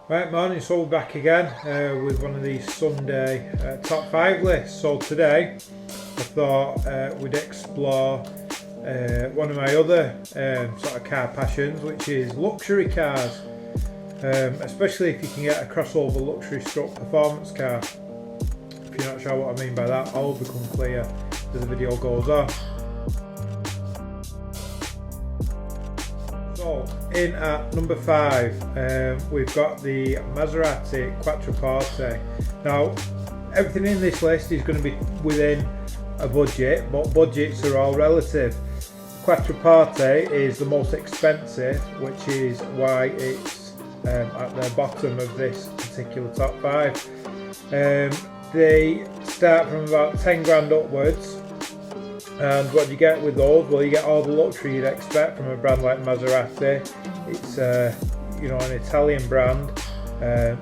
Right, morning, so we're back again with one of these Sunday top 5 lists. So today I thought we'd explore one of my other sort of car passions, which is luxury cars, especially if you can get a crossover luxury stroke performance car. If you're not sure what I mean by that, all will become clear as the video goes on. So, in at number 5, we've got the Maserati Quattroporte. Now, everything in this list is going to be within a budget, but budgets are all relative. Quattroporte is the most expensive, which is why it's at the bottom of this particular top 5. They start from about 10 grand upwards. And what you get with those? Well, you get all the luxury you'd expect from a brand like Maserati. It's an Italian brand,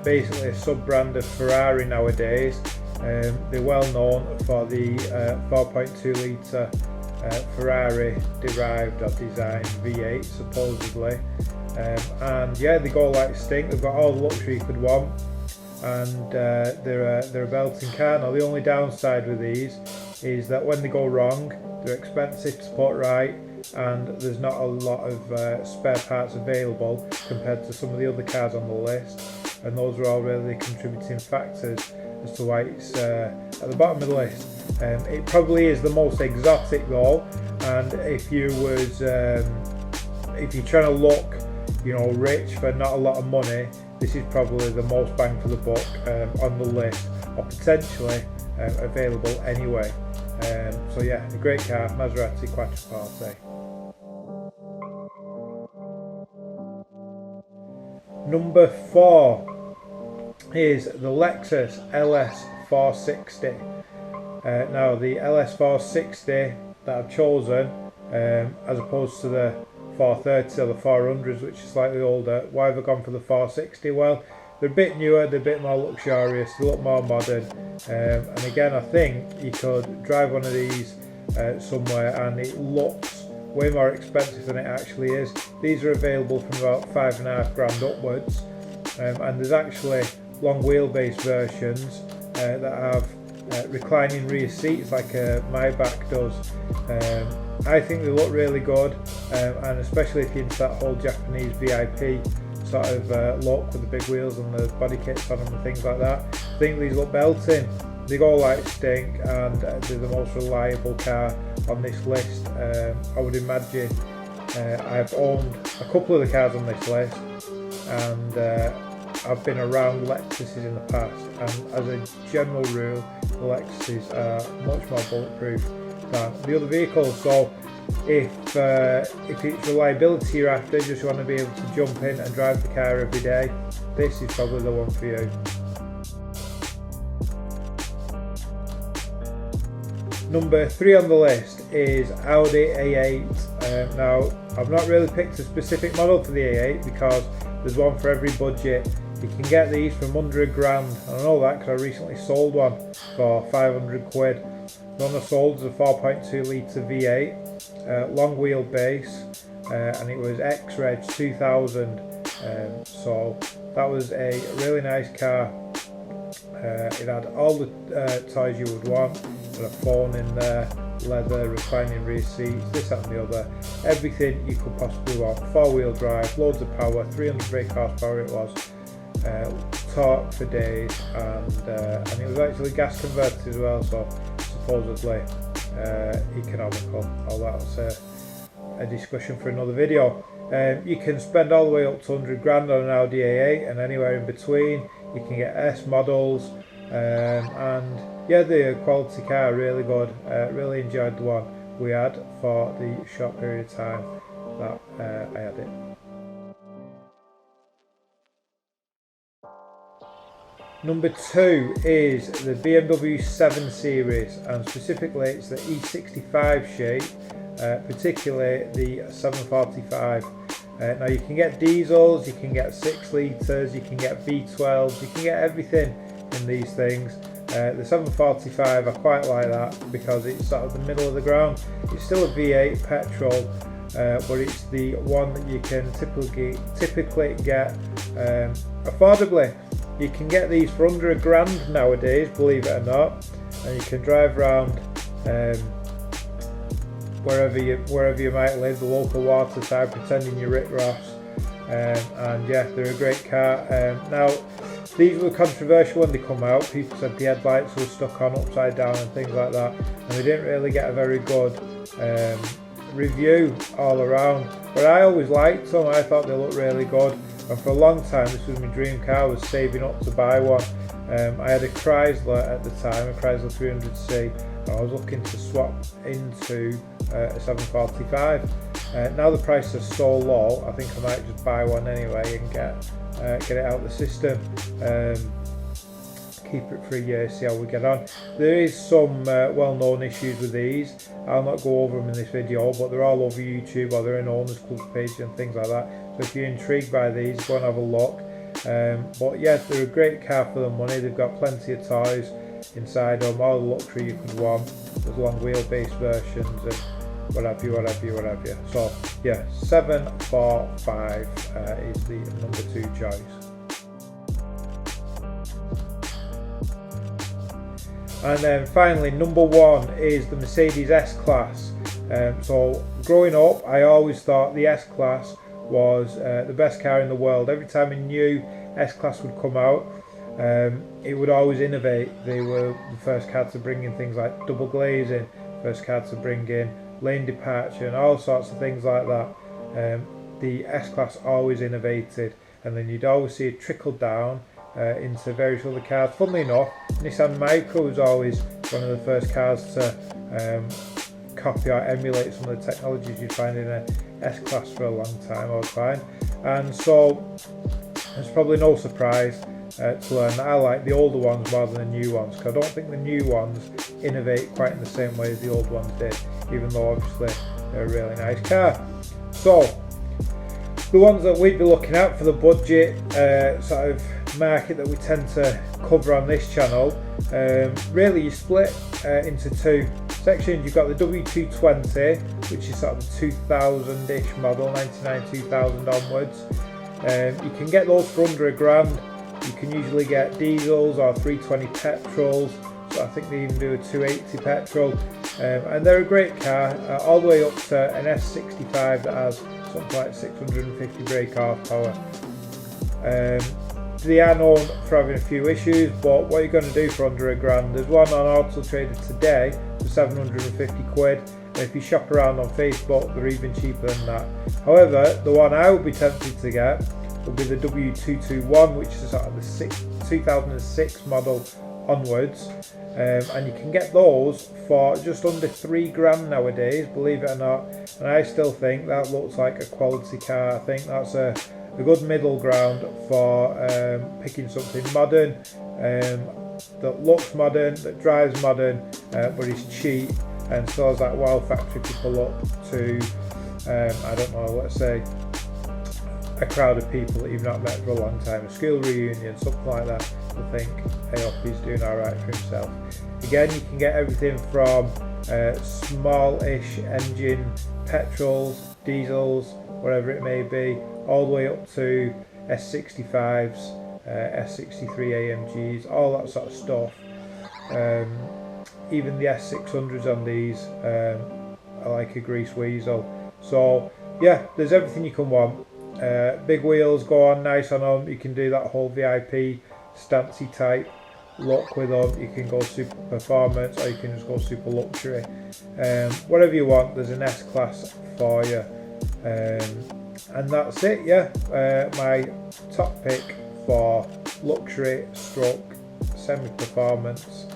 basically a sub-brand of Ferrari nowadays. They're well known for the 4.2 litre Ferrari derived or designed V8 supposedly. And yeah, they go like stink. They've got all the luxury you could want, and they're a belting car. Now, the only downside with these is that when they go wrong, they're expensive to put right, and there's not a lot of spare parts available compared to some of the other cars on the list, and those are all really contributing factors as to why it's at the bottom of the list. It probably is the most exotic though, and if you're trying to look, rich for not a lot of money, this is probably the most bang for the buck on the list, or potentially available anyway. So yeah, a great car, Maserati Quattroporte. Number 4 is the Lexus LS 460. Now, the LS 460 that I've chosen, as opposed to the 430 or the 400s, which is slightly older, why have I gone for the 460? Well, they're a bit newer, they're a bit more luxurious, they look more modern, and again, I think you could drive one of these somewhere and it looks way more expensive than it actually is. These are available from about 5.5 grand upwards, and there's actually long wheelbase versions that have reclining rear seats like Maybach does. I think they look really good, and especially if you're into that whole Japanese VIP sort of look with the big wheels and the body kits on them and things like that. I think these look belting. They go like stink, and they're the most reliable car on this list. I would imagine I've owned a couple of the cars on this list, and I've been around Lexuses in the past, and as a general rule, the Lexuses are much more bulletproof than the other vehicles. So if it's reliability you're after, just want to be able to jump in and drive the car every day, this is probably the one for you. Number 3 on the list is Audi A8. Now, I've not really picked a specific model for the A8 because there's one for every budget. You can get these from under a grand. I know that because I recently sold one for 500 quid. The one I sold is a 4.2 litre V8, long wheelbase, and it was X-Reg 2000. So that was a really nice car. It had all the toys you would want. It had a phone in there, leather, reclining rear seats, this that and the other. Everything you could possibly want. 4-wheel drive, loads of power, 300 brake horsepower it was. Torque for days, and it was actually gas converted as well, so supposedly economical. All that's a discussion for another video. You can spend all the way up to 100 grand on an Audi A8, and anywhere in between. You can get S models, and yeah, the quality car, really good. Really enjoyed the one we had for the short period of time that I had it. Number 2 is the BMW 7 Series, and specifically it's the E65 shape, particularly the 745. Now, you can get diesels, you can get 6 litres, you can get V12s, you can get everything in these things. The 745, I quite like that because it's sort of the middle of the ground. It's still a V8 petrol, but it's the one that you can typically get affordably. You can get these for under £1,000 nowadays, believe it or not, and you can drive around wherever you might live, the local waterside, pretending you're Rick Ross. And yeah, they're a great car. Now, these were controversial when they come out. People said the headlights were stuck on upside down and things like that, and they didn't really get a very good review all around. But I always liked them. I thought they looked really good, and for a long time this was my dream car. I was saving up to buy one. I had a Chrysler at the time, a Chrysler 300C, and I was looking to swap into a 745. Now the prices are so low, I think I might just buy one anyway and get it out of the system. Keep it for a year, see how we get on. There is some well-known issues with these. I'll not go over them in this video, but they're all over YouTube, or they're in owners club page and things like that. So if you're intrigued by these, go and have a look. But yeah, they're a great car for the money. They've got plenty of toys inside them, all the luxury you could want. There's long wheelbase versions and what have you. So yeah, 745 is the number 2 choice. And then finally, number 1 is the Mercedes S-Class. So growing up, I always thought the S-Class was the best car in the world. Every time a new S-Class would come out, it would always innovate. They were the first car to bring in things like double glazing, first car to bring in lane departure and all sorts of things like that. The S-Class always innovated, and then you'd always see it trickle down into various other cars. Funnily enough, Nissan Micra was always one of the first cars to copy or emulate some of the technologies you'd find in a S-Class for a long time, I would find. And so it's probably no surprise to learn that I like the older ones rather than the new ones, because I don't think the new ones innovate quite in the same way as the old ones did, even though obviously they're a really nice car. So the ones that we'd be looking at for the budget sort of market that we tend to cover on this channel, really you split into 2 sections. You've got the W220, which is sort of a 2000-ish model, 99, 2000 onwards. You can get those for under £1,000. You can usually get diesels or 320 petrols, so I think they even do a 280 petrol, and they're a great car, all the way up to an S65 that has something like 650 brake horsepower. They are known for having a few issues, but what you're going to do for under £1,000, there's one on Auto Trader today for 750 quid, and if you shop around on Facebook they're even cheaper than that. However, the one I would be tempted to get would be the W221, which is sort of the 2006 model onwards, and you can get those for just under £3,000 nowadays, believe it or not, and I still think that looks like a quality car. I think that's a good middle ground for picking something modern, that looks modern, that drives modern, but is cheap and still has that wow factor people up to, I don't know, let's say a crowd of people that you've not met for a long time, a school reunion, something like that. I think I hope he's doing alright for himself. Again, you can get everything from small-ish engine petrols, diesels, whatever it may be, all the way up to S65s, S63 AMGs, all that sort of stuff. Even the S600s on these are like a grease weasel. So yeah, there's everything you can want. Big wheels go on nice on them. You can do that whole VIP stancy type look with them. You can go super performance, or you can just go super luxury. Whatever you want, there's an S-Class for you. And that's it. Yeah, my top pick for luxury stroke semi-performance,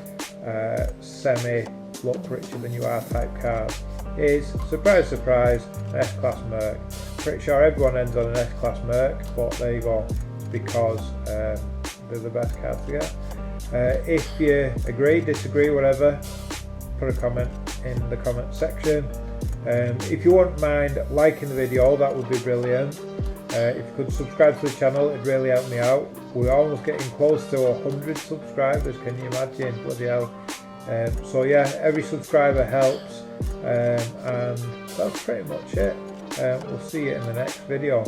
semi-look richer than you are type cars is, surprise surprise, an S-Class Merc. Pretty sure everyone ends on an S-Class Merc, but there you go, it's because they're the best cars to get. If you agree, disagree, whatever, put a comment in the comment section. If you wouldn't mind liking the video, that would be brilliant. If you could subscribe to the channel, it'd really help me out. We're almost getting close to 100 subscribers, can you imagine? Bloody hell. So yeah, every subscriber helps, and that's pretty much it. We'll see you in the next video.